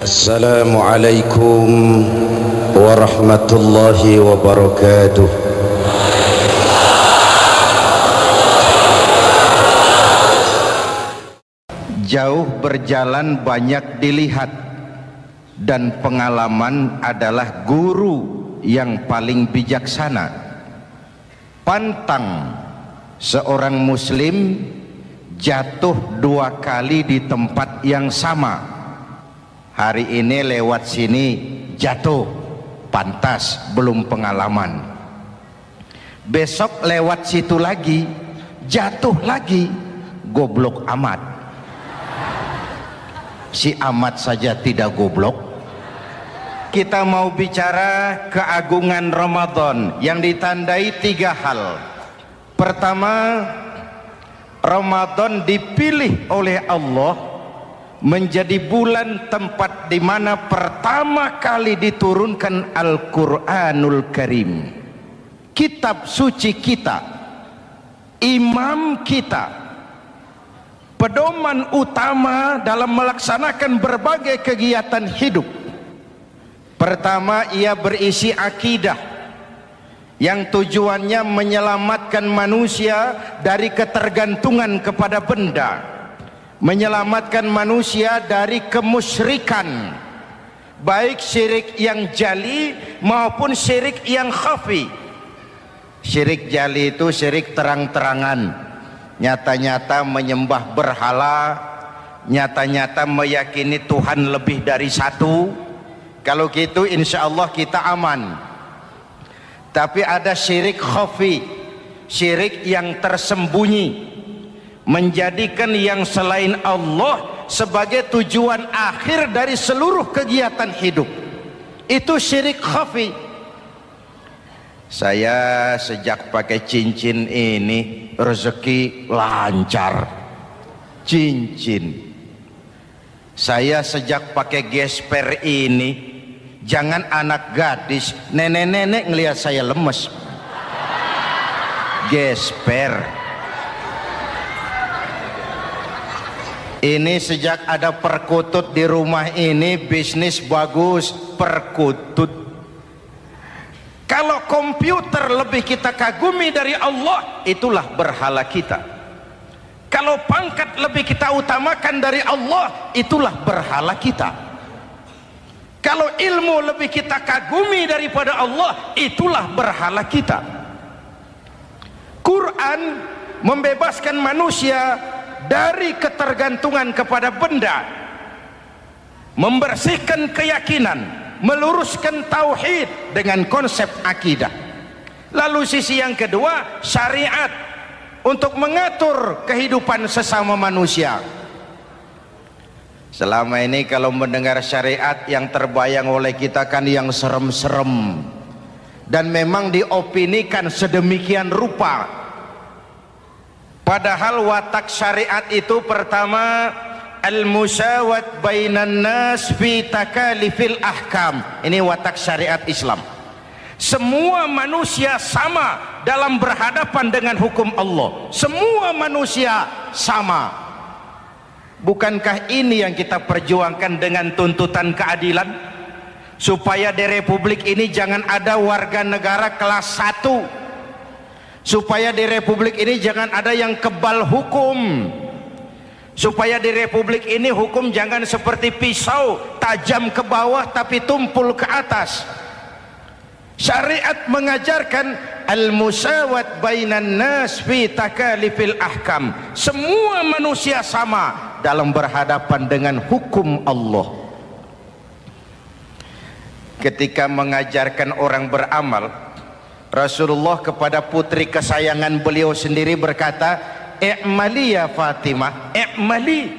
Assalamualaikum warahmatullahi wabarakatuh. Jauh berjalan banyak dilihat, dan pengalaman adalah guru yang paling bijaksana. Pantang seorang muslim jatuh 2 kali di tempat yang sama. Hari ini lewat sini jatuh, pantas belum pengalaman. Besok lewat situ lagi jatuh lagi, goblok amat. Si amat saja tidak goblok. Kita mau bicara keagungan Ramadan yang ditandai 3 hal. Pertama, Ramadan dipilih oleh Allah menjadi bulan tempat di mana pertama kali diturunkan Al-Quranul Karim, kitab suci kita, imam kita, pedoman utama dalam melaksanakan berbagai kegiatan hidup. Pertama, ia berisi akidah yang tujuannya menyelamatkan manusia dari ketergantungan kepada benda, menyelamatkan manusia dari kemusyrikan, baik syirik yang jali maupun syirik yang khafi. Syirik jali itu syirik terang-terangan, nyata-nyata menyembah berhala, nyata-nyata meyakini Tuhan lebih dari satu. Kalau gitu insya Allah kita aman. Tapi ada syirik khafi, syirik yang tersembunyi, menjadikan yang selain Allah sebagai tujuan akhir dari seluruh kegiatan hidup. Itu syirik khafi. Saya sejak pakai cincin ini rezeki lancar. Cincin. Saya sejak pakai gesper ini, jangan anak gadis, nenek-nenek ngelihat saya lemes. Gesper. Ini sejak ada perkutut di rumah ini, bisnis bagus. Perkutut. Kalau komputer lebih kita kagumi dari Allah, itulah berhala kita. Kalau pangkat lebih kita utamakan dari Allah, itulah berhala kita. Kalau ilmu lebih kita kagumi daripada Allah, itulah berhala kita. Quran membebaskan manusia dari ketergantungan kepada benda, membersihkan keyakinan, meluruskan tauhid dengan konsep akidah. Lalu sisi yang kedua, syariat untuk mengatur kehidupan sesama manusia. Selama ini kalau mendengar syariat yang terbayang oleh kita kan yang serem-serem, dan memang diopinikan sedemikian rupa. Padahal watak syariat itu pertama, al-musawat bainan nas fi takalifil ahkam. Ini watak syariat Islam. Semua manusia sama dalam berhadapan dengan hukum Allah. Semua manusia sama. Bukankah ini yang kita perjuangkan dengan tuntutan keadilan? Supaya di Republik ini jangan ada warga negara kelas 1. Supaya di Republik ini jangan ada yang kebal hukum. Supaya di Republik ini hukum jangan seperti pisau, tajam ke bawah tapi tumpul ke atas. Syariat mengajarkan al-musawat bainan nas fi takalifil ahkam. Semua manusia sama dalam berhadapan dengan hukum Allah. Ketika mengajarkan orang beramal, Rasulullah kepada putri kesayangan beliau sendiri berkata, "I'mali ya Fatimah, i'mali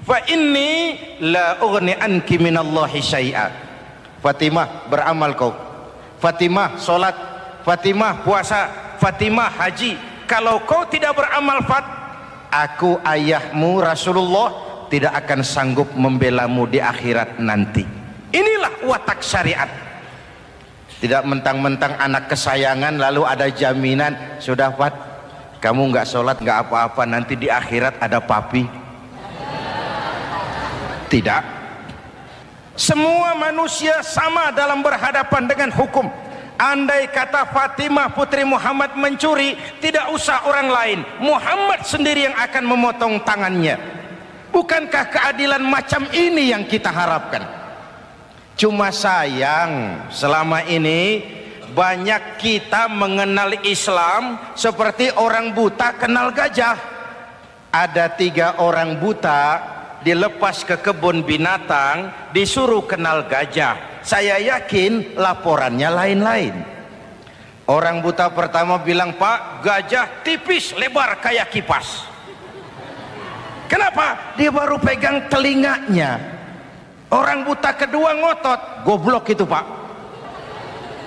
fa inni la ughni anki minallahi syai'a." Fatimah, beramal kau. Fatimah, salat. Fatimah, puasa. Fatimah, haji. Kalau kau tidak beramal, aku ayahmu Rasulullah tidak akan sanggup membelamu di akhirat nanti. Inilah watak syariat. Tidak mentang-mentang anak kesayangan lalu ada jaminan, sudah Fat, kamu nggak sholat nggak apa-apa, nanti di akhirat ada papi. Tidak. Semua manusia sama dalam berhadapan dengan hukum. Andai kata Fatimah putri Muhammad mencuri, tidak usah orang lain, Muhammad sendiri yang akan memotong tangannya. Bukankah keadilan macam ini yang kita harapkan? Cuma sayang, selama ini banyak kita mengenal Islam seperti orang buta kenal gajah. Ada 3 orang buta dilepas ke kebun binatang, disuruh kenal gajah. Saya yakin laporannya lain-lain. Orang buta pertama bilang, Pak, gajah tipis lebar kayak kipas. Kenapa? Dia baru pegang telinganya. Orang buta kedua ngotot, goblok itu Pak.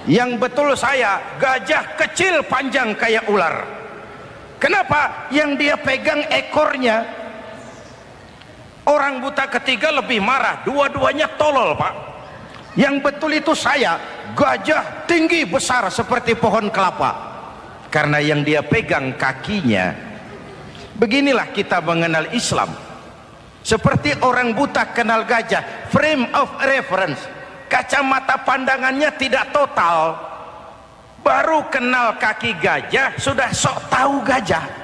Yang betul saya, gajah kecil panjang kayak ular. Kenapa? Yang dia pegang ekornya. Orang buta ketiga lebih marah, dua-duanya tolol Pak. Yang betul itu saya, gajah tinggi besar seperti pohon kelapa, karena yang dia pegang kakinya. Beginilah kita mengenal Islam, seperti orang buta kenal gajah. Frame of reference, kacamata pandangannya tidak total. Baru kenal kaki gajah sudah sok tahu gajah.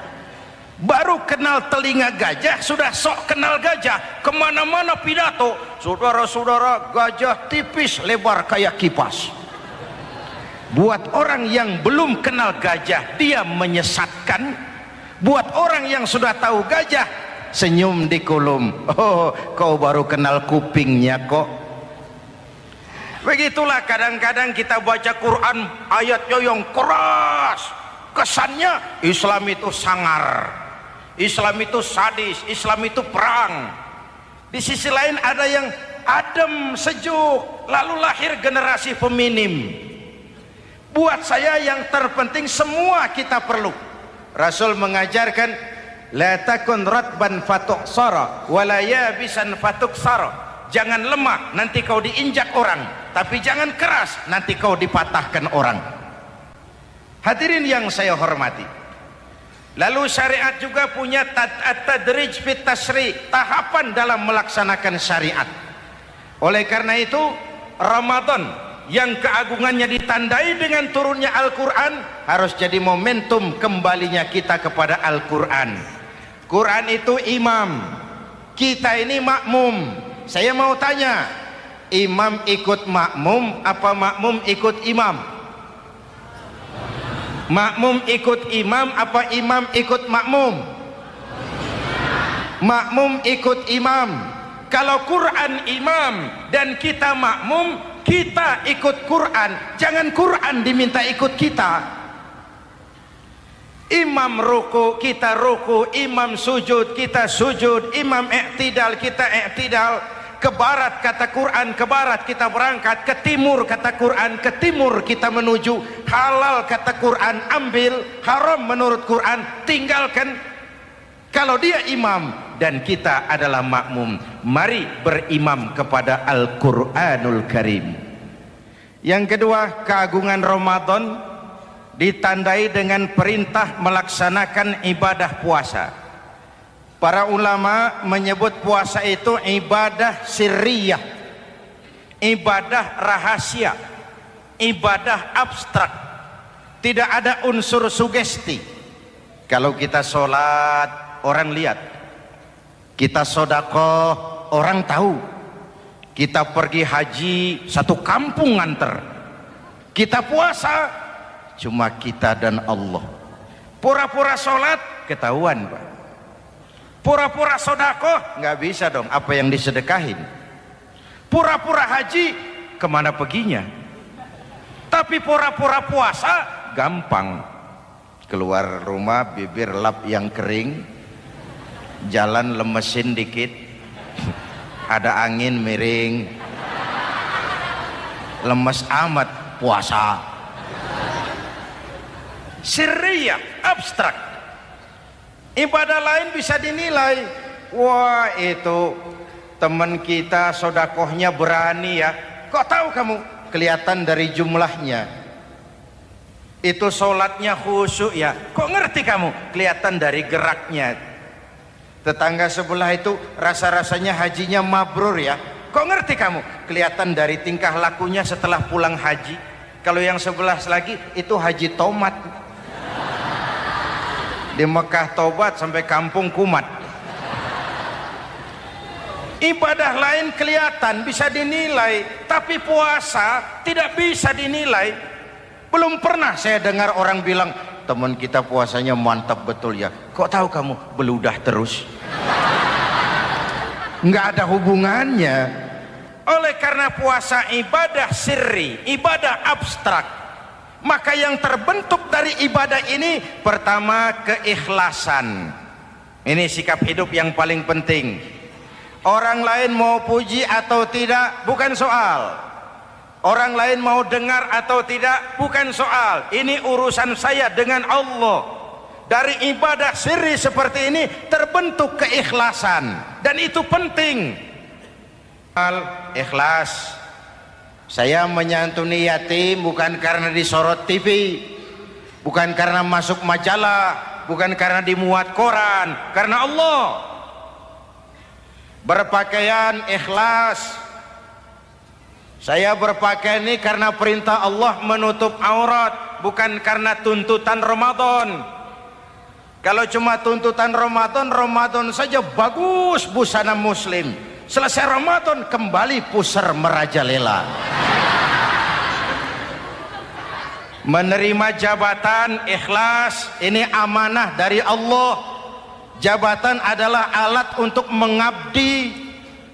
Baru kenal telinga gajah sudah sok kenal gajah. Kemana-mana pidato, saudara-saudara, gajah tipis lebar kayak kipas. Buat orang yang belum kenal gajah, dia menyesatkan. Buat orang yang sudah tahu gajah, senyum di kolom. Oh, kau baru kenal kupingnya kok. Begitulah kadang-kadang kita baca Quran, ayatnya yang keras, kesannya Islam itu sangar, Islam itu sadis, Islam itu perang. Di sisi lain ada yang adem, sejuk, lalu lahir generasi feminim. Buat saya yang terpenting semua kita perlu. Rasul mengajarkan, la takun ratban fatuksara wala yabisan fatuksara. Jangan lemah, nanti kau diinjak orang, tapi jangan keras, nanti kau dipatahkan orang. Hadirin yang saya hormati, lalu syariat juga punya at-tadrij fit tasri', tahapan dalam melaksanakan syariat. Oleh karena itu, Ramadan yang keagungannya ditandai dengan turunnya Al-Quran harus jadi momentum kembalinya kita kepada Al-Quran. Quran itu imam, kita ini makmum. Saya mau tanya, imam ikut makmum apa makmum ikut imam? Makmum ikut imam apa imam ikut makmum? Makmum ikut imam. Kalau Quran imam dan kita makmum, kita ikut Quran, jangan Quran diminta ikut kita. Imam ruku, kita ruku, imam sujud, kita sujud, imam i'tidal, kita i'tidal. Ke barat kata Quran, ke barat kita berangkat, ke timur kata Quran, ke timur kita menuju. Halal kata Quran, ambil, haram menurut Quran, tinggalkan. Kalau dia imam dan kita adalah makmum, mari berimam kepada Al-Quranul Karim. Yang kedua, keagungan Ramadan ditandai dengan perintah melaksanakan ibadah puasa. Para ulama menyebut puasa itu ibadah sirriyah, ibadah rahasia, ibadah abstrak, tidak ada unsur sugesti. Kalau kita sholat, orang lihat. Kita sedekah, orang tahu. Kita pergi haji, satu kampung nganter. Kita puasa, cuma kita dan Allah. Pura-pura sholat, ketahuan Pak. Pura-pura sedekah, nggak bisa dong, apa yang disedekahin. Pura-pura haji, kemana perginya? Tapi pura-pura puasa, gampang. Keluar rumah, bibir lap yang kering, jalan lemesin dikit, ada angin miring, lemes amat, puasa. Sirriyah, abstrak. Ibadah lain bisa dinilai, wah itu teman kita sodakohnya berani ya. Kok tahu kamu? Kelihatan dari jumlahnya. Itu sholatnya khusyuk ya. Kok ngerti kamu? Kelihatan dari geraknya. Tetangga sebelah itu rasa-rasanya hajinya mabrur ya. Kok ngerti kamu? Kelihatan dari tingkah lakunya setelah pulang haji. Kalau yang sebelah lagi itu haji tomat. Di Mekah tobat sampai kampung kumat. Ibadah lain kelihatan bisa dinilai, tapi puasa tidak bisa dinilai. Belum pernah saya dengar orang bilang, teman kita puasanya mantap betul ya. Kok tahu kamu? Beludah terus. Nggak ada hubungannya. Oleh karena puasa ibadah sirri, ibadah abstrak, maka yang terbentuk dari ibadah ini pertama keikhlasan. Ini sikap hidup yang paling penting. Orang lain mau puji atau tidak bukan soal, orang lain mau dengar atau tidak bukan soal. Ini urusan saya dengan Allah. Dari ibadah sirri seperti ini terbentuk keikhlasan, dan itu penting. Ikhlas. Saya menyantuni yatim bukan karena disorot TV, bukan karena masuk majalah, bukan karena dimuat koran, karena Allah. Berpakaian ikhlas. Saya berpakaian ini karena perintah Allah menutup aurat, bukan karena tuntutan Ramadan. Kalau cuma tuntutan Ramadan, Ramadan saja bagus busana muslim. Selesai Ramadan kembali pusar merajalela. Menerima jabatan ikhlas, ini amanah dari Allah. Jabatan adalah alat untuk mengabdi,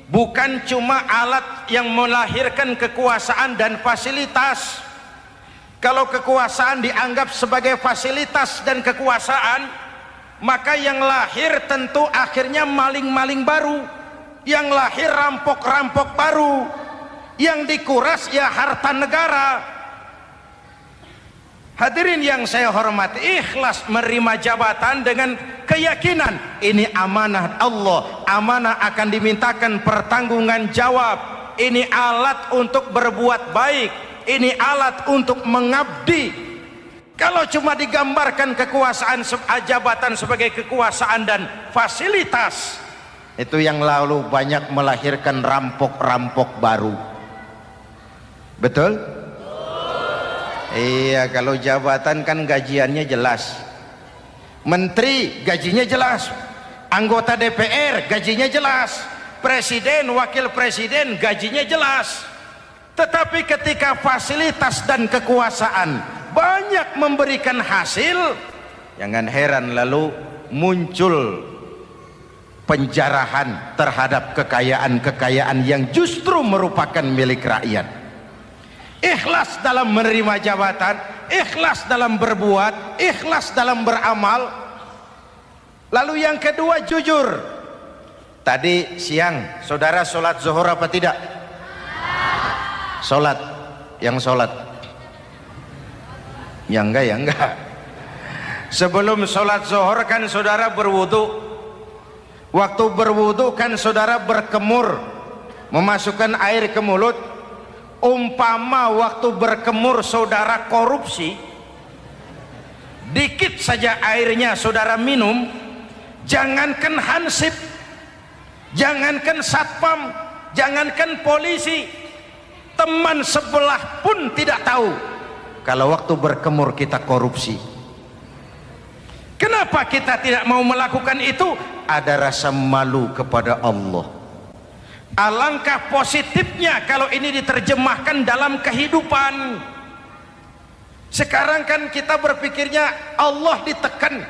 bukan cuma alat yang melahirkan kekuasaan dan fasilitas. Kalau kekuasaan dianggap sebagai fasilitas dan kekuasaan, maka yang lahir tentu akhirnya maling-maling baru, yang lahir rampok-rampok baru, yang dikuras ya harta negara. Hadirin yang saya hormati, ikhlas menerima jabatan dengan keyakinan ini amanah Allah, amanah akan dimintakan pertanggungan jawab. Ini alat untuk berbuat baik, ini alat untuk mengabdi. Kalau cuma digambarkan kekuasaan jabatan sebagai kekuasaan dan fasilitas, itu yang lalu banyak melahirkan rampok-rampok baru. Betul? Iya, kalau jabatan kan gajiannya jelas. Menteri gajinya jelas, anggota DPR gajinya jelas, presiden, wakil presiden gajinya jelas. Tetapi ketika fasilitas dan kekuasaan banyak memberikan hasil, jangan heran lalu muncul penjarahan terhadap kekayaan-kekayaan yang justru merupakan milik rakyat. Ikhlas dalam menerima jabatan, ikhlas dalam berbuat, ikhlas dalam beramal. Lalu yang kedua, jujur. Tadi siang saudara sholat zuhur apa tidak? Sholat. Yang sholat? Ya enggak, ya enggak. Sebelum sholat zuhur kan saudara berwudu. Waktu berwudu kan saudara berkemur, memasukkan air ke mulut. Umpama waktu berkemur saudara korupsi, dikit saja airnya saudara minum, jangankan hansip, jangankan satpam, jangankan polisi, teman sebelah pun tidak tahu kalau waktu berkemur kita korupsi. Kenapa kita tidak mau melakukan itu? Ada rasa malu kepada Allah. Alangkah positifnya kalau ini diterjemahkan dalam kehidupan. Sekarang kan kita berpikirnya Allah ditekan.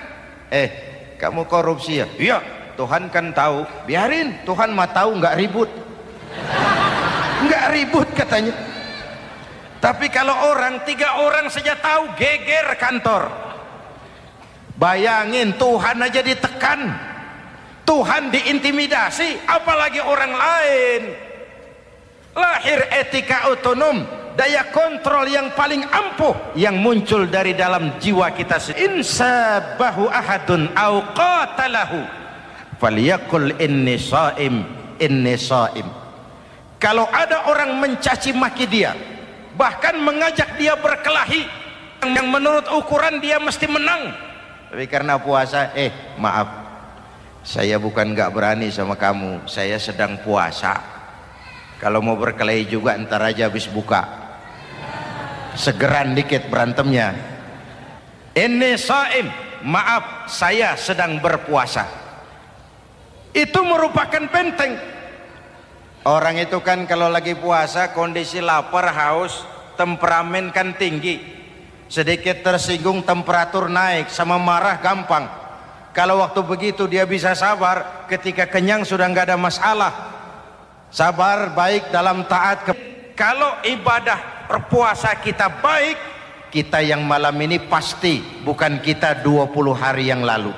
Kamu korupsi ya? Iya, Tuhan kan tahu. Biarin, Tuhan mah tahu, nggak ribut. Nggak ribut katanya. Tapi kalau orang, 3 orang saja tahu, geger kantor. Bayangin, Tuhan aja ditekan, Tuhan diintimidasi, apalagi orang lain. Lahir etika otonom, daya kontrol yang paling ampuh yang muncul dari dalam jiwa kita. Insabahu ahadun au qatalahu falyaqul inni shaim, inni shaim. Kalau ada orang mencaci maki dia, bahkan mengajak dia berkelahi yang menurut ukuran dia mesti menang, tapi karena puasa, maaf, saya bukan gak berani sama kamu, saya sedang puasa. Kalau mau berkelahi juga ntar aja habis buka, segeran dikit berantemnya. Inni shaim, maaf saya sedang berpuasa. Itu merupakan benteng. Orang itu kan kalau lagi puasa kondisi lapar, haus, temperamen kan tinggi, sedikit tersinggung temperatur naik, sama marah gampang. Kalau waktu begitu dia bisa sabar, ketika kenyang sudah nggak ada masalah. Sabar baik dalam taat. Kalau ibadah berpuasa kita baik, kita yang malam ini pasti bukan kita 20 hari yang lalu.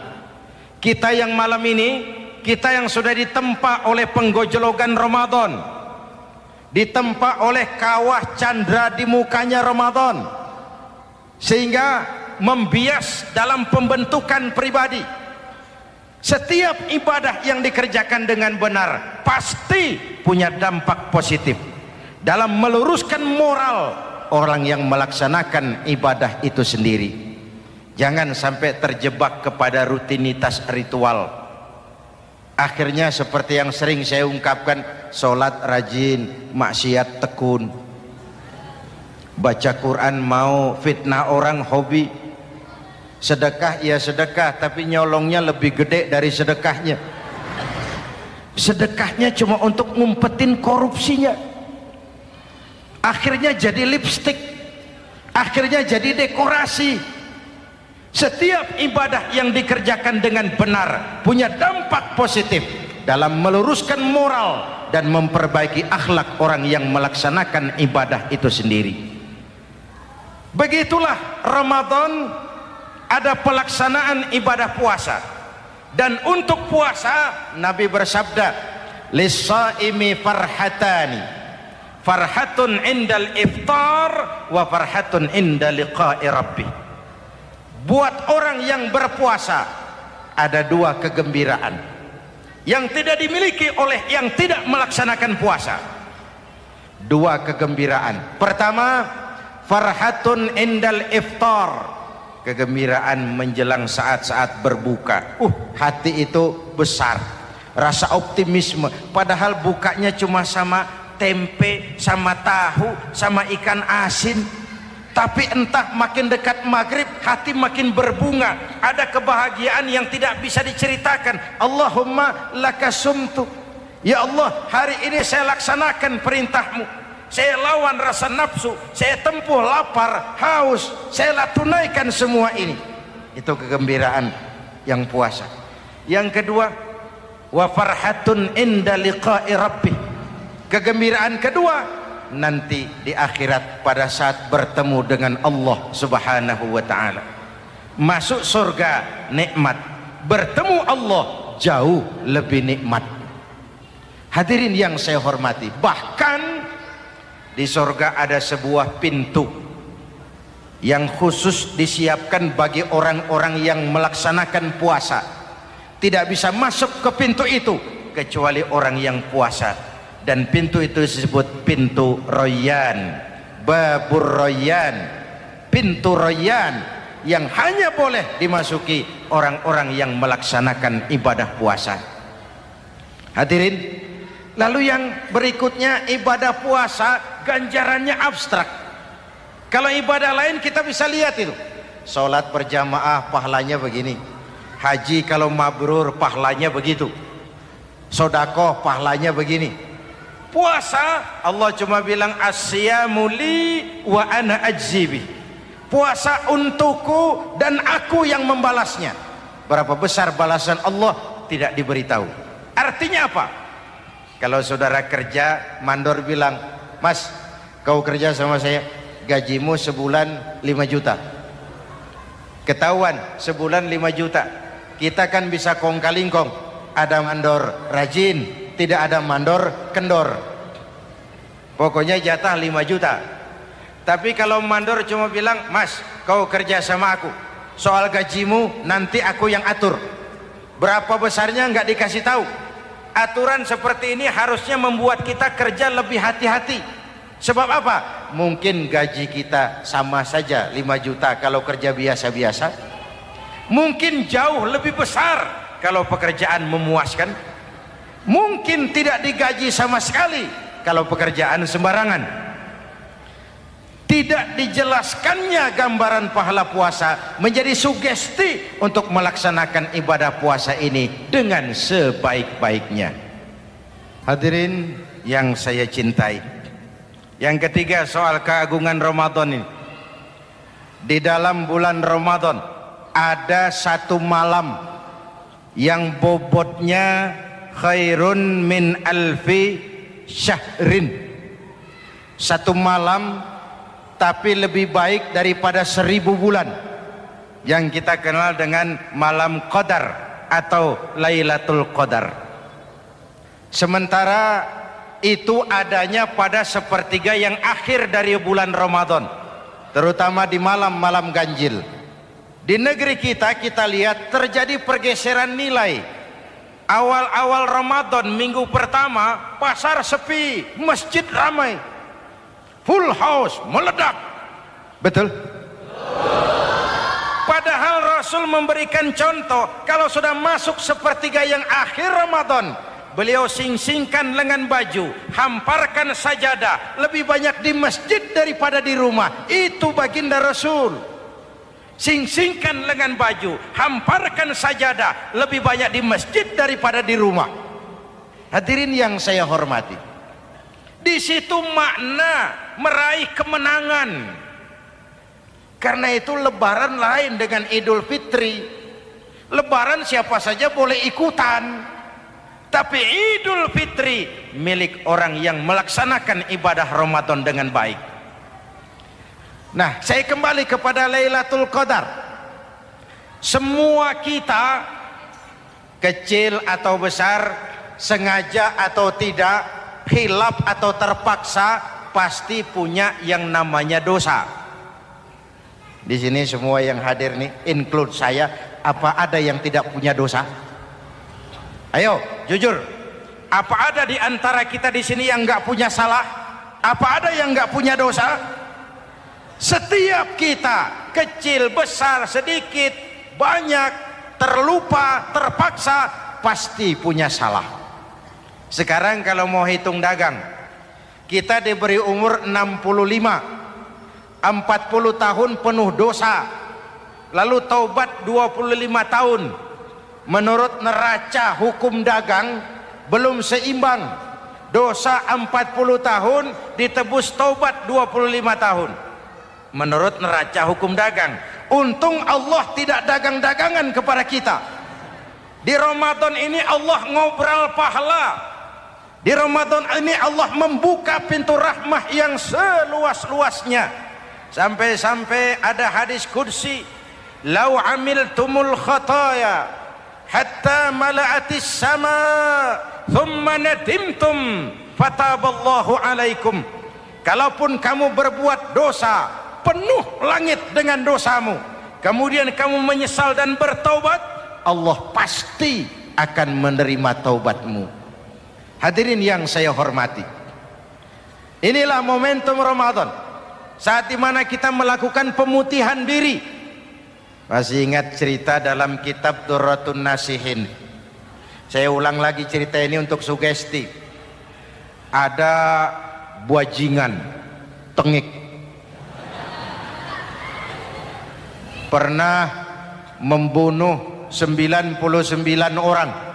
Kita yang malam ini, kita yang sudah ditempa oleh penggojologan Ramadan, ditempa oleh kawah candra di mukanya Ramadan, sehingga membias dalam pembentukan pribadi. Setiap ibadah yang dikerjakan dengan benar pasti punya dampak positif dalam meluruskan moral orang yang melaksanakan ibadah itu sendiri. Jangan sampai terjebak kepada rutinitas ritual. Akhirnya seperti yang sering saya ungkapkan, sholat rajin, maksiat tekun, baca Quran mau, fitnah orang hobi, sedekah ya sedekah tapi nyolongnya lebih gede dari sedekahnya. Sedekahnya cuma untuk ngumpetin korupsinya. Akhirnya jadi lipstik, akhirnya jadi dekorasi. Setiap ibadah yang dikerjakan dengan benar punya dampak positif dalam meluruskan moral dan memperbaiki akhlak orang yang melaksanakan ibadah itu sendiri. Begitulah Ramadan, ada pelaksanaan ibadah puasa. Dan untuk puasa Nabi bersabda, lis-shaimi farhatani, farhatun indal iftar wa farhatun inda liqa'i rabbih. Buat orang yang berpuasa ada dua kegembiraan yang tidak dimiliki oleh yang tidak melaksanakan puasa. Dua kegembiraan. Pertama, farhatun indal iftar, kegembiraan menjelang saat-saat berbuka. Hati itu besar, rasa optimisme, padahal bukanya cuma sama tempe, sama tahu, sama ikan asin. Tapi entah makin dekat maghrib hati makin berbunga, ada kebahagiaan yang tidak bisa diceritakan. Allahumma lakasumtu, ya Allah hari ini saya laksanakan perintahmu, saya lawan rasa nafsu, saya tempuh lapar, haus, saya tunaikan semua ini. Itu kegembiraan yang puasa. Yang kedua, wa farhatun inda liqa'i rabbih, kegembiraan kedua nanti di akhirat pada saat bertemu dengan Allah Subhanahu wa ta'ala. Masuk surga nikmat, bertemu Allah jauh lebih nikmat. Hadirin yang saya hormati, bahkan di surga ada sebuah pintu yang khusus disiapkan bagi orang-orang yang melaksanakan puasa. Tidak bisa masuk ke pintu itu kecuali orang yang puasa. Dan pintu itu disebut pintu Rayyan, Babur Rayyan, pintu Rayyan, yang hanya boleh dimasuki orang-orang yang melaksanakan ibadah puasa. Hadirin, lalu yang berikutnya, ibadah puasa ganjarannya abstrak. Kalau ibadah lain kita bisa lihat itu, sholat berjamaah pahalanya begini, haji kalau mabrur pahalanya begitu, sodakoh pahalanya begini. Puasa Allah cuma bilang as-siyamu li wa ana ajzibi, puasa untukku dan aku yang membalasnya. Berapa besar balasan Allah tidak diberitahu. Artinya apa? Kalau saudara kerja, mandor bilang, mas kau kerja sama saya, gajimu sebulan 5 juta, ketahuan sebulan 5 juta, kita kan bisa kong kalingkong, ada mandor rajin, tidak ada mandor kendor, pokoknya jatah 5 juta. Tapi kalau mandor cuma bilang, mas kau kerja sama aku, soal gajimu nanti aku yang atur, berapa besarnya nggak dikasih tahu. Aturan seperti ini harusnya membuat kita kerja lebih hati-hati. Sebab apa? Mungkin gaji kita sama saja 5 juta kalau kerja biasa-biasa, mungkin jauh lebih besar kalau pekerjaan memuaskan, mungkin tidak digaji sama sekali kalau pekerjaan sembarangan. Tidak dijelaskannya gambaran pahala puasa menjadi sugesti untuk melaksanakan ibadah puasa ini dengan sebaik-baiknya. Hadirin yang saya cintai, yang ketiga soal keagungan Ramadan ini. Di dalam bulan Ramadan ada satu malam yang bobotnya khairun min alfi syahrin. Satu malam tapi lebih baik daripada 1000 bulan, yang kita kenal dengan malam Qadar atau Lailatul Qadar. Sementara itu adanya pada sepertiga yang akhir dari bulan Ramadan, terutama di malam-malam ganjil. Di negeri kita lihat terjadi pergeseran nilai. Awal-awal Ramadan, minggu pertama pasar sepi, masjid ramai, full house, meledak. Betul? Padahal Rasul memberikan contoh, kalau sudah masuk sepertiga yang akhir Ramadan, beliau sing-singkan lengan baju, hamparkan sajadah, lebih banyak di masjid daripada di rumah. Itu baginda Rasul. Sing-singkan lengan baju, hamparkan sajadah, lebih banyak di masjid daripada di rumah. Hadirin yang saya hormati, di situ makna meraih kemenangan. Karena itu lebaran lain dengan Idul Fitri. Lebaran siapa saja boleh ikutan, tapi Idul Fitri milik orang yang melaksanakan ibadah Ramadan dengan baik. Nah, saya kembali kepada Lailatul Qadar. Semua kita, kecil atau besar, sengaja atau tidak, khilaf atau terpaksa, pasti punya yang namanya dosa. Di sini semua yang hadir nih, include saya, apa ada yang tidak punya dosa? Ayo, jujur. Apa ada di antara kita di sini yang nggak punya salah? Apa ada yang nggak punya dosa? Setiap kita, kecil, besar, sedikit, banyak, terlupa, terpaksa, pasti punya salah. Sekarang kalau mau hitung dagang, kita diberi umur 65, 40 tahun penuh dosa, lalu taubat 25 tahun. Menurut neraca hukum dagang belum seimbang. Dosa 40 tahun ditebus taubat 25 tahun. Menurut neraca hukum dagang. Untung Allah tidak dagang-dagangan kepada kita. Di Ramadan ini Allah ngobrol pahala. Di Ramadan ini Allah membuka pintu rahmah yang seluas-luasnya. Sampai-sampai ada hadis qudsi, "Lau amiltumul khataya hatta mala'atis sama thumma nadimtum fataballahu alaikum." Kalaupun kamu berbuat dosa, penuh langit dengan dosamu, kemudian kamu menyesal dan bertaubat, Allah pasti akan menerima taubatmu. Hadirin yang saya hormati, inilah momentum Ramadan, saat dimana kita melakukan pemutihan diri. Masih ingat cerita dalam kitab Durratun Nasihin? Saya ulang lagi cerita ini untuk sugesti. Ada buajingan tengik pernah membunuh 99 orang.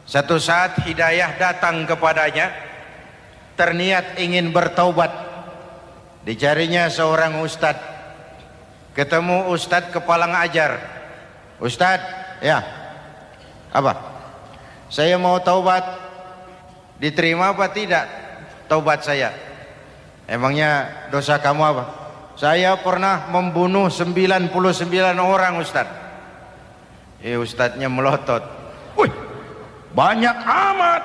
Satu saat hidayah datang kepadanya, terniat ingin bertaubat. Dicarinya seorang ustadz, ketemu ustadz kepala ngajar. Ustadz, ya, apa? Saya mau taubat, diterima apa tidak taubat saya? Emangnya dosa kamu apa? Saya pernah membunuh 99 orang Ustaz. Ustadznya melotot. Wih, banyak amat.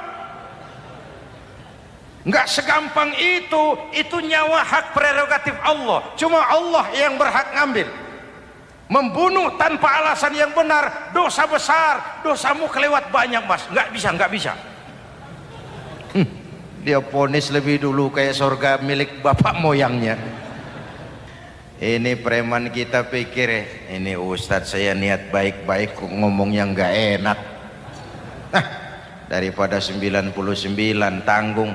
Nggak segampang itu nyawa hak prerogatif Allah. Cuma Allah yang berhak ngambil. Membunuh tanpa alasan yang benar, dosa besar. Dosamu kelewat banyak mas, nggak bisa. Dia ponis lebih dulu kayak surga milik bapak moyangnya. Ini preman kita pikir ini ustadz saya niat baik-baik kok ngomongnya nggak enak. Daripada 99 tanggung.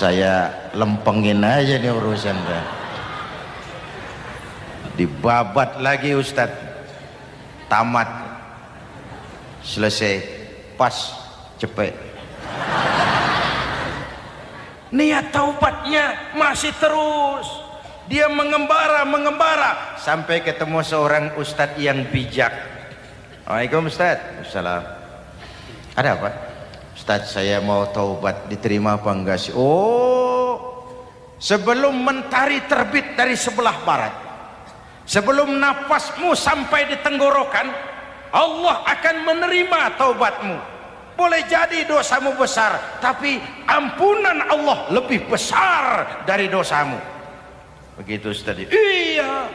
saya lempengin aja nih urusan dah. Dibabat lagi Ustadz, tamat, selesai, pas, cepet. Niat taubatnya masih terus, dia mengembara sampai ketemu seorang ustadz yang bijak. Waalaikumsalam Ustadz. Assalam. Ada apa? Ustadz, saya mau taubat, diterima apa enggak sih? Oh, sebelum mentari terbit dari sebelah barat, sebelum nafasmu sampai di tenggorokan, Allah akan menerima taubatmu. Boleh jadi dosamu besar, tapi ampunan Allah lebih besar dari dosamu. Begitu Ustaz. Iya.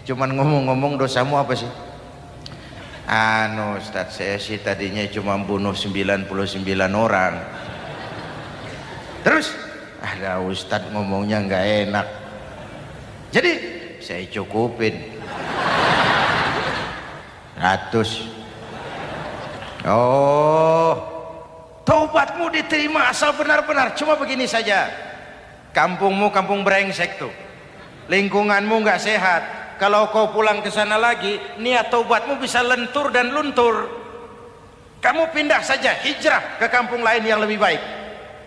Cuman ngomong-ngomong, dosamu apa sih? Ustaz, saya sih tadinya cuma bunuh 99 orang. Terus ada Ustaz ngomongnya nggak enak, jadi saya cukupin 100. Oh, taubatmu diterima asal benar-benar. Cuma begini saja, kampungmu kampung brengsek tuh, lingkunganmu nggak sehat. Kalau kau pulang ke sana lagi, niat taubatmu bisa lentur dan luntur. Kamu pindah saja, hijrah ke kampung lain yang lebih baik.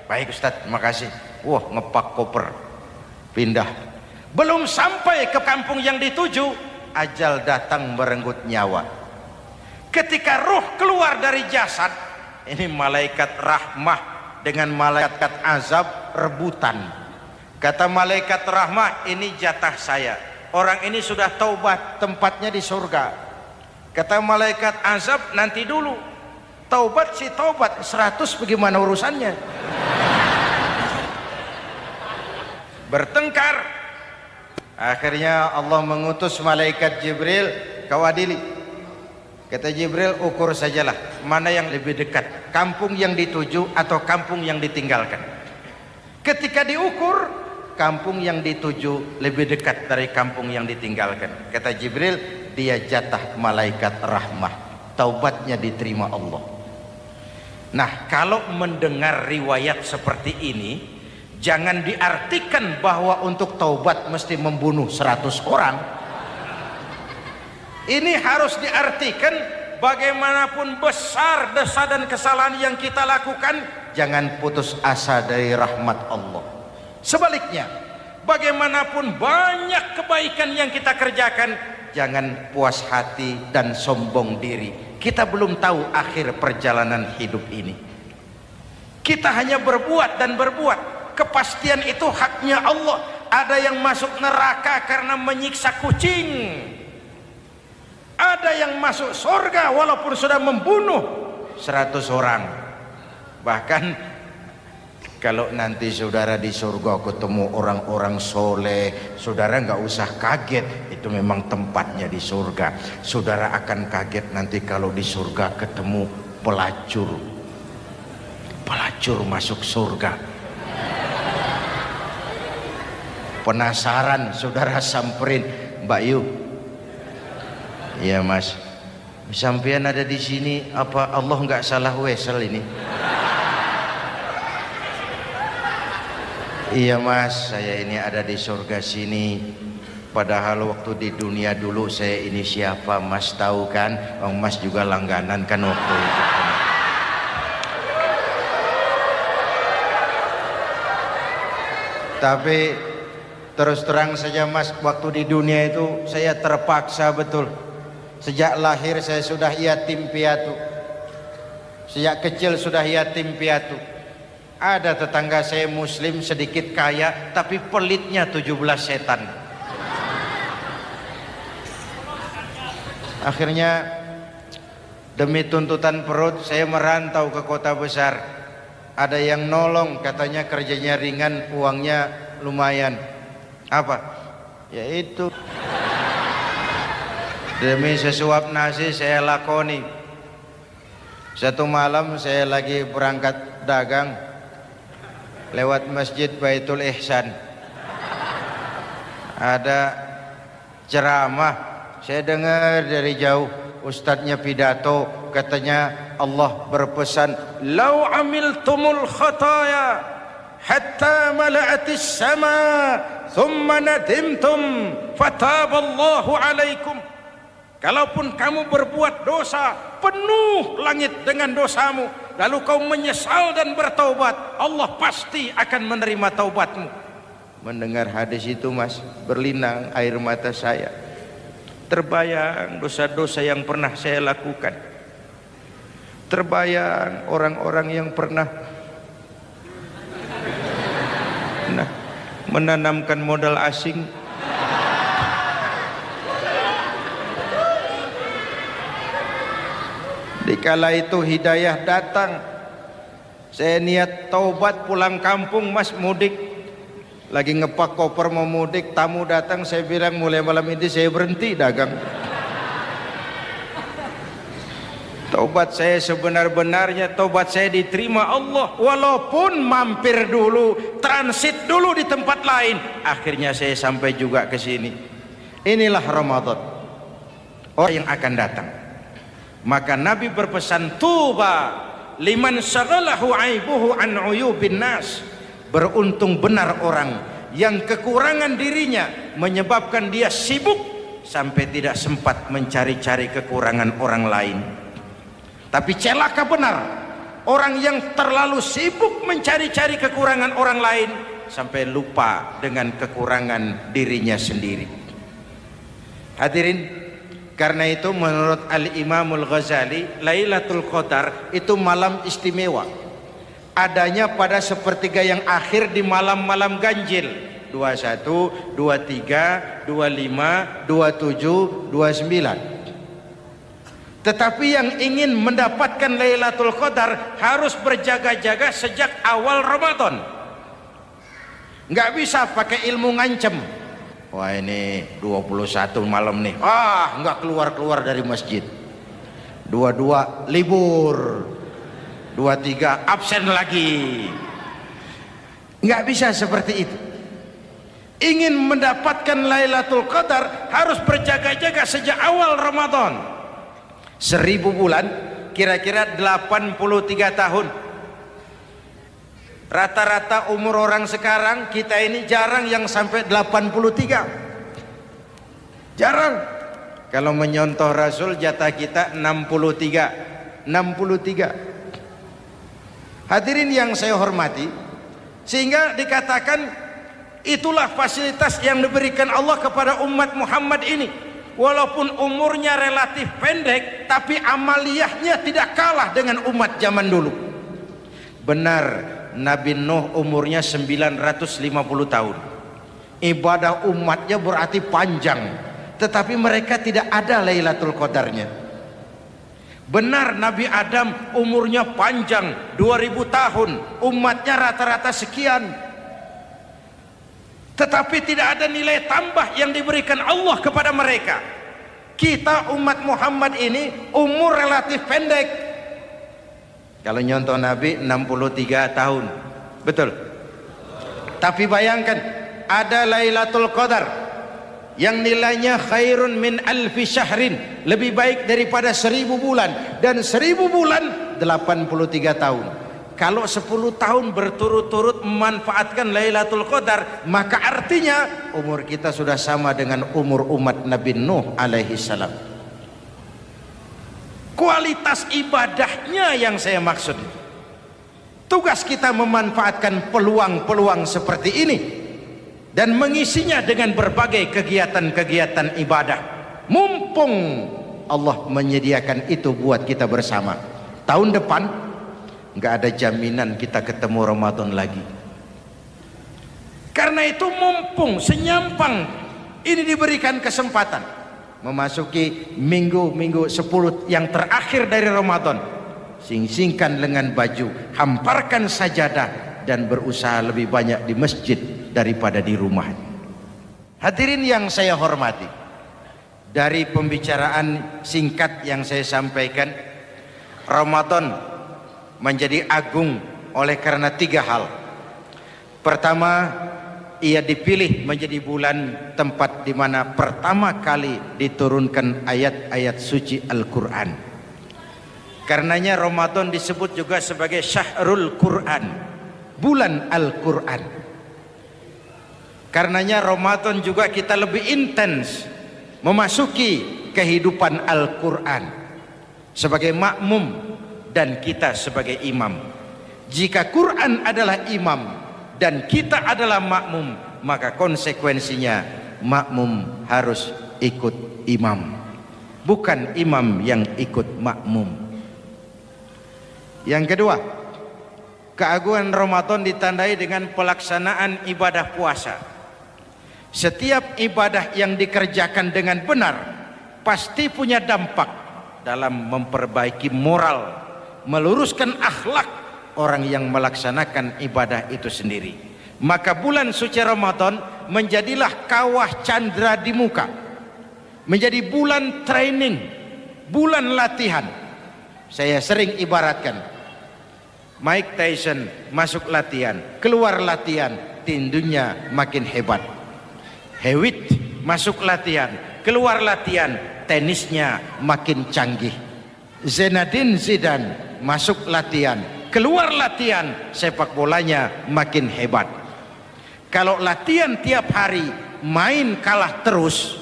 Baik Ustadz, makasih. Wah, ngepak koper, pindah. Belum sampai ke kampung yang dituju, ajal datang merenggut nyawa. Ketika ruh keluar dari jasad, ini malaikat rahmah dengan malaikat azab rebutan. Kata malaikat rahmah, ini jatah saya, orang ini sudah taubat, tempatnya di surga. Kata malaikat azab, nanti dulu, taubat si taubat, 100 bagaimana urusannya? Bertengkar. Akhirnya Allah mengutus malaikat Jibril, kau adili. Kata Jibril, ukur sajalah mana yang lebih dekat, kampung yang dituju atau kampung yang ditinggalkan. Ketika diukur, kampung yang dituju lebih dekat dari kampung yang ditinggalkan. Kata Jibril, dia jatah malaikat rahmah, taubatnya diterima Allah. Nah, kalau mendengar riwayat seperti ini, jangan diartikan bahwa untuk taubat mesti membunuh 100 orang. Ini harus diartikan bagaimanapun besar dosa dan kesalahan yang kita lakukan, jangan putus asa dari rahmat Allah. Sebaliknya, bagaimanapun banyak kebaikan yang kita kerjakan, jangan puas hati dan sombong diri. Kita belum tahu akhir perjalanan hidup ini. Kita hanya berbuat dan berbuat. Kepastian itu haknya Allah. Ada yang masuk neraka karena menyiksa kucing, ada yang masuk surga walaupun sudah membunuh 100 orang. Bahkan kalau nanti saudara di surga ketemu orang-orang soleh, saudara nggak usah kaget, itu memang tempatnya di surga. Saudara akan kaget nanti kalau di surga ketemu pelacur, pelacur masuk surga. Penasaran, saudara samperin, Mbak Yu, iya Mas, sampean ada di sini, apa Allah nggak salah wesel ini? Iya Mas, saya ini ada di surga sini. Padahal waktu di dunia dulu saya ini siapa Mas tahu kan? Mas juga langganan kan waktu itu. Tapi terus terang saja Mas, waktu di dunia itu saya terpaksa betul. Sejak lahir saya sudah yatim piatu. Sejak kecil sudah yatim piatu. Ada tetangga saya muslim sedikit kaya, tapi pelitnya 17 setan. Akhirnya demi tuntutan perut saya merantau ke kota besar. Ada yang nolong, katanya kerjanya ringan, uangnya lumayan. Apa? Yaitu demi sesuap nasi saya lakoni. Satu malam saya lagi berangkat dagang, lewat masjid Baitul Ihsan, ada ceramah. Saya dengar dari jauh, ustadznya pidato, katanya Allah berpesan, lau amiltumul khataya hatta mala'atis sama thumma nadimtum fataballahu alaikum. Kalaupun kamu berbuat dosa, penuh langit dengan dosamu, lalu kau menyesal dan bertaubat, Allah pasti akan menerima taubatmu. Mendengar hadis itu, Mas, berlinang air mata saya. Terbayang dosa-dosa yang pernah saya lakukan. Terbayang orang-orang yang pernah menanamkan modal asing. Dikala itu hidayah datang, saya niat taubat pulang kampung, Mas, mudik. Lagi ngepak koper mau mudik, tamu datang, saya bilang mulai malam ini saya berhenti dagang. Taubat saya sebenar-benarnya, taubat saya diterima Allah, walaupun mampir dulu, transit dulu di tempat lain, akhirnya saya sampai juga ke sini. Inilah Ramadan, orang yang akan datang. Maka Nabi berpesan, tuba liman syaghalahu aibuhu an uyubin nas. Beruntung benar orang yang kekurangan dirinya menyebabkan dia sibuk sampai tidak sempat mencari-cari kekurangan orang lain. Tapi celaka benar orang yang terlalu sibuk mencari-cari kekurangan orang lain sampai lupa dengan kekurangan dirinya sendiri. Hadirin, karena itu menurut Al-Imamul Ghazali, Lailatul Qadar itu malam istimewa. Adanya pada sepertiga yang akhir di malam-malam ganjil, 21, 23, 25, 27, 29. Tetapi yang ingin mendapatkan Lailatul Qadar harus berjaga-jaga sejak awal Ramadan. Nggak bisa pakai ilmu ngancem. Wah, ini 21 malam nih, nggak keluar-keluar dari masjid. 22 libur, 23 absen lagi. Nggak bisa seperti itu. Ingin mendapatkan Lailatul Qadar harus berjaga-jaga sejak awal Ramadan. 1000 bulan kira-kira 83 tahun. Rata-rata umur orang sekarang kita ini jarang yang sampai 83. Jarang. Kalau menyontoh Rasul, jatah kita 63. Hadirin yang saya hormati, sehingga dikatakan itulah fasilitas yang diberikan Allah kepada umat Muhammad ini. Walaupun umurnya relatif pendek, tapi amaliyahnya tidak kalah dengan umat zaman dulu. Benar, Nabi Nuh umurnya 950 tahun. Ibadah umatnya berarti panjang, tetapi mereka tidak ada Lailatul Qadarnya. Benar, Nabi Adam umurnya panjang, 2000 tahun, umatnya rata-rata sekian, tetapi tidak ada nilai tambah yang diberikan Allah kepada mereka. Kita umat Muhammad ini umur relatif pendek. Kalau nyontoh Nabi 63 tahun, betul. Tapi bayangkan, ada Lailatul Qadar yang nilainya khairun min alfi syahrin, lebih baik daripada 1000 bulan, dan 1000 bulan 83 tahun. Kalau 10 tahun berturut-turut memanfaatkan Lailatul Qadar, maka artinya umur kita sudah sama dengan umur umat Nabi Nuh alaihi salam. Kualitas ibadahnya yang saya maksud. Tugas kita memanfaatkan peluang-peluang seperti ini dan mengisinya dengan berbagai kegiatan-kegiatan ibadah. Mumpung Allah menyediakan itu buat kita bersama. Tahun depan nggak ada jaminan kita ketemu Ramadan lagi. Karena itu mumpung senyampang ini diberikan kesempatan memasuki minggu-minggu 10 yang terakhir dari Ramadan, sing-singkan lengan baju, hamparkan sajadah, dan berusaha lebih banyak di masjid daripada di rumah. Hadirin yang saya hormati, dari pembicaraan singkat yang saya sampaikan, Ramadan menjadi agung oleh karena 3 hal. Pertama, ia dipilih menjadi bulan tempat di mana pertama kali diturunkan ayat-ayat suci Al-Quran. Karenanya Ramadan disebut juga sebagai Syahrul Quran, bulan Al-Quran. Karenanya Ramadan juga kita lebih intens memasuki kehidupan Al-Quran sebagai makmum dan kita sebagai imam. Jika Quran adalah imam dan kita adalah makmum, maka konsekuensinya makmum harus ikut imam, bukan imam yang ikut makmum. Yang kedua, keagungan Ramadan ditandai dengan pelaksanaan ibadah puasa. Setiap ibadah yang dikerjakan dengan benar pasti punya dampak dalam memperbaiki moral, meluruskan akhlak orang yang melaksanakan ibadah itu sendiri. Maka bulan suci Ramadan menjadilah kawah candra di muka, menjadi bulan training, bulan latihan. Saya sering ibaratkan, Mike Tyson masuk latihan, keluar latihan, tinjunya makin hebat. Hewitt masuk latihan, keluar latihan, tenisnya makin canggih. Zinedine Zidane masuk latihan, keluar latihan, sepak bolanya makin hebat. Kalau latihan tiap hari, main kalah terus,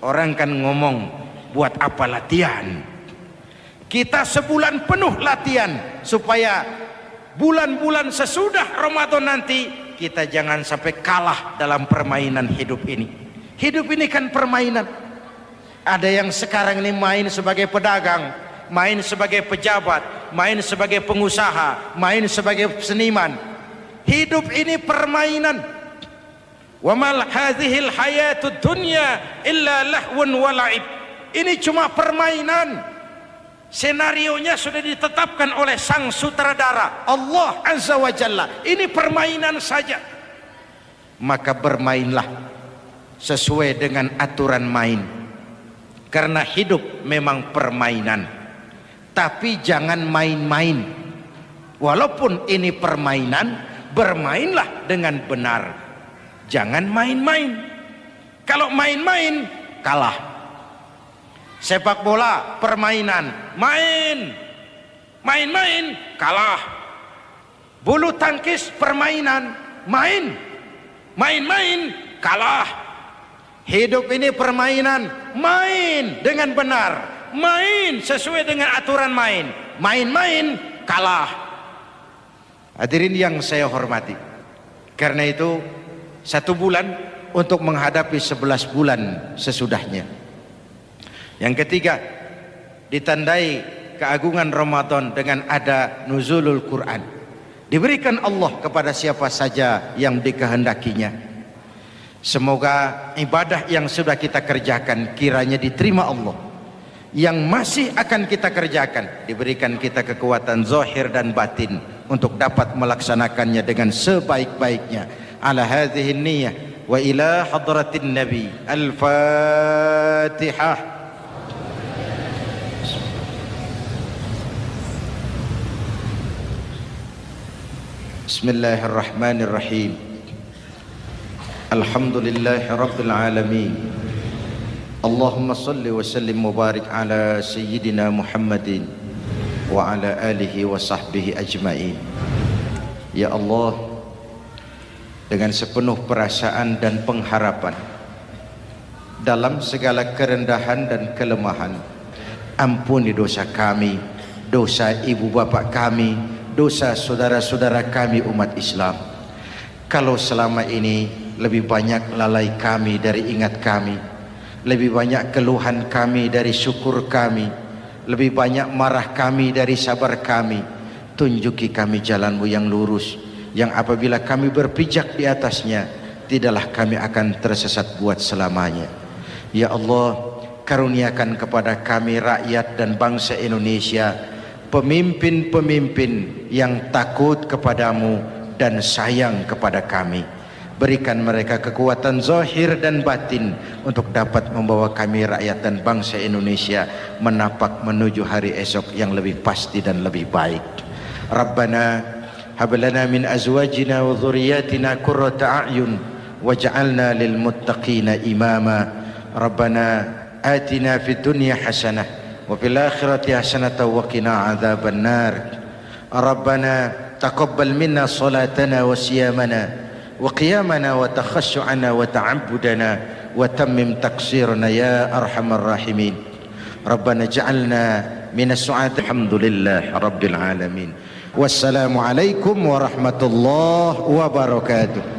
orang kan ngomong, buat apa latihan? Kita sebulan penuh latihan supaya bulan-bulan sesudah Ramadan nanti kita jangan sampai kalah dalam permainan hidup ini. Hidup ini kan permainan. Ada yang sekarang ini main sebagai pedagang, main sebagai pejabat, main sebagai pengusaha, main sebagai seniman. Hidup ini permainan. Wa mal hadhil hayatud dunya illa lahwun wa la'ib. Ini cuma permainan. Senarionya sudah ditetapkan oleh sang sutradara Allah Azza wa Jalla. Ini permainan saja. Maka bermainlah sesuai dengan aturan main, karena hidup memang permainan. Tapi jangan main-main. Walaupun ini permainan, bermainlah dengan benar. Jangan main-main. Kalau main-main, kalah. Sepak bola permainan, main-main kalah. Bulu tangkis permainan, main-main kalah. Hidup ini permainan, main dengan benar, main sesuai dengan aturan main, main-main kalah. Hadirin yang saya hormati, karena itu 1 bulan untuk menghadapi 11 bulan sesudahnya. Yang ketiga, ditandai keagungan Ramadan dengan ada nuzulul Quran. Diberikan Allah kepada siapa saja yang dikehendakinya. Semoga ibadah yang sudah kita kerjakan kiranya diterima Allah. Yang masih akan kita kerjakan, diberikan kita kekuatan zahir dan batin untuk dapat melaksanakannya dengan sebaik-baiknya. Ala hadhihi niyyah wa ila hadratin nabi. Al-Fatihah. Bismillahirrahmanirrahim. Alhamdulillahi rabbil alamin. Allahumma salli wa sallim mubarak ala sayyidina Muhammadin wa ala alihi wa sahbihi ajma'in. Ya Allah, dengan sepenuh perasaan dan pengharapan, dalam segala kerendahan dan kelemahan, ampuni dosa kami, dosa ibu bapak kami, dosa saudara-saudara kami umat Islam. Kalau selama ini lebih banyak lalai kami dari ingat kami, lebih banyak keluhan kami dari syukur kami, lebih banyak marah kami dari sabar kami, tunjuki kami jalan-Mu yang lurus, yang apabila kami berpijak di atasnya, tidaklah kami akan tersesat buat selamanya. Ya Allah, karuniakan kepada kami rakyat dan bangsa Indonesia pemimpin-pemimpin yang takut kepadamu dan sayang kepada kami. Berikan mereka kekuatan zahir dan batin untuk dapat membawa kami rakyat dan bangsa Indonesia menapak menuju hari esok yang lebih pasti dan lebih baik. Rabbana hab lana min azwajina wa dhurriyyatina qurrata a'yun waj'alna lil muttaqina imama. Rabbana atina fid dunya hasanah wa fil akhirati hasanatan wa qina adzabannar. Rabbana taqabbal minna salatana wa siyamana wa qiyamana wa takhashu'ana wa ta'abbudana wa tammim taqsirana ya arhamar rahimin. Rabbana ja'alna minas su'ad. Alhamdulillah rabbil alamin. Wassalamualaikum warahmatullahi wabarakatuh.